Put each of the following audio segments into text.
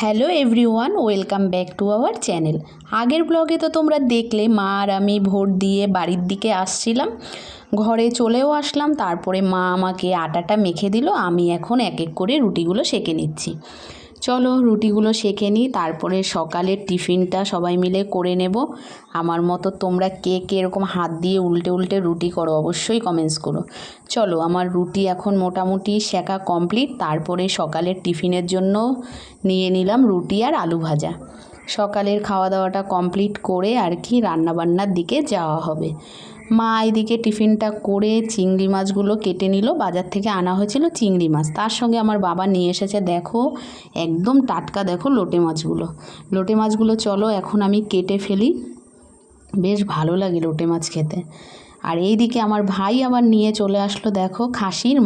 Hello everyone, welcome back to our channel. আগের ব্লগে তো তোমরা দেখলে মা আর আমি ভোট দিয়ে বাড়ির দিকে আসছিলাম, ঘরে চলেও আসলাম। তারপরে মা আমাকে আটাটা মেখে দিল, আমি এখন এক এক করে রুটিগুলো সেঁকে নিচ্ছি। চলো রুটিগুলো সেঁকে নিই, তারপরে সকালের টিফিনটা সবাই মিলে করে নেব। আমার মতো তোমরা কে কে এরকম হাত দিয়ে উল্টে উল্টে রুটি করো অবশ্যই কমেন্টস করো। চলো আমার রুটি এখন মোটামুটি সেঁকা কমপ্লিট। তারপরে সকালের টিফিনের জন্য নিয়ে নিলাম রুটি আর আলু ভাজা। সকালের খাওয়া দাওয়াটা কমপ্লিট করে আর কি রান্নাবান্নার দিকে যাওয়া হবে। মা এদিকে টিফিনটা করে চিংড়ি মাছগুলো কেটে নিল, বাজার থেকে আনা হয়েছিল চিংড়ি মাছ, তার সঙ্গে আমার বাবা নিয়ে এসেছে দেখো একদম টাটকা দেখো লোটে মাছগুলো। চলো এখন আমি কেটে ফেলি, বেশ ভালো লাগে লোটে মাছ খেতে। আর এইদিকে আমার ভাই আবার নিয়ে চলে আসলো দেখো খাসির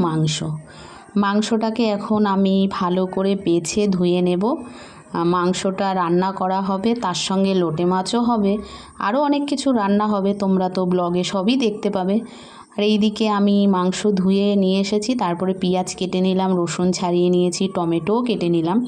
মাংসটাকে এখন আমি ভালো করে বেছে ধুয়ে নেব। মাংসটা রান্না করা হবে, তার সঙ্গে লোটে মাছও হবে, আরও অনেক কিছু রান্না হবে, তোমরা তো ব্লগে সবই দেখতে পাবে। আর এইদিকে আমি মাংস ধুয়ে নিয়ে এসেছি, তারপরে পেঁয়াজ কেটে নিলাম, রসুন ছাড়িয়ে নিয়েছি, টমেটোও কেটে নিলাম,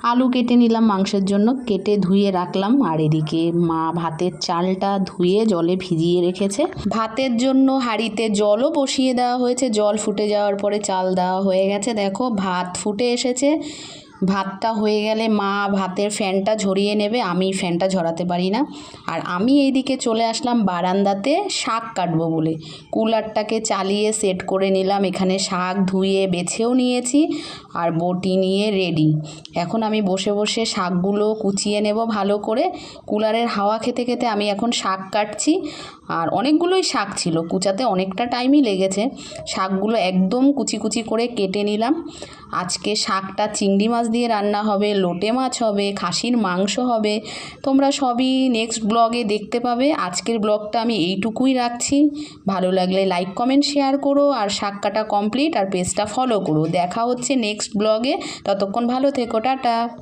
আলু কেটে নিলাম মাংসের জন্য, কেটে ধুয়ে রাখলাম। আর এদিকে মা ভাতের চালটা ধুয়ে জলে ভিজিয়ে রেখেছে, ভাতের জন্য হাঁড়িতে জলও বসিয়ে দেওয়া হয়েছে। জল ফুটে যাওয়ার পরে চাল দেওয়া হয়ে গেছে, দেখো ভাত ফুটে এসেছে। ভাতটা হয়ে গেলে মা ভাতের ফ্যানটা ঝরিয়ে নেবে, আমি ফ্যানটা ঝরাতে পারি না। আর আমি এইদিকে চলে আসলাম বারান্দাতে শাক কাটবো বলে, কুলারটাকে চালিয়ে সেট করে নিলাম। এখানে শাক ধুয়ে বেছেও নিয়েছি আর বটি নিয়ে রেডি। এখন আমি বসে বসে শাকগুলো কুচিয়ে নেব ভালো করে। কুলারের হাওয়া খেতে খেতে আমি এখন শাক কাটছি। আর অনেকগুলোই শাক ছিল, কুচাতে অনেকটা টাইমই লেগেছে। শাকগুলো একদম কুচি কুচি করে কেটে নিলাম। আজকে শাকটা চিংড়ি মাছ দিয়ে রান্না হবে, লোটে মাছ হবে, খাসির মাংস হবে, তোমরা সবই নেক্সট ব্লগে দেখতে পাবে। আজকের ব্লগটা আমি এইটুকুই রাখছি। ভালো লাগলে লাইক কমেন্ট শেয়ার করো, আর শাক কাটা কমপ্লিট আর পেজটা ফলো করো। দেখা হচ্ছে নেক্সট ব্লগে, ততক্ষণ ভালো থেকো, টাটা।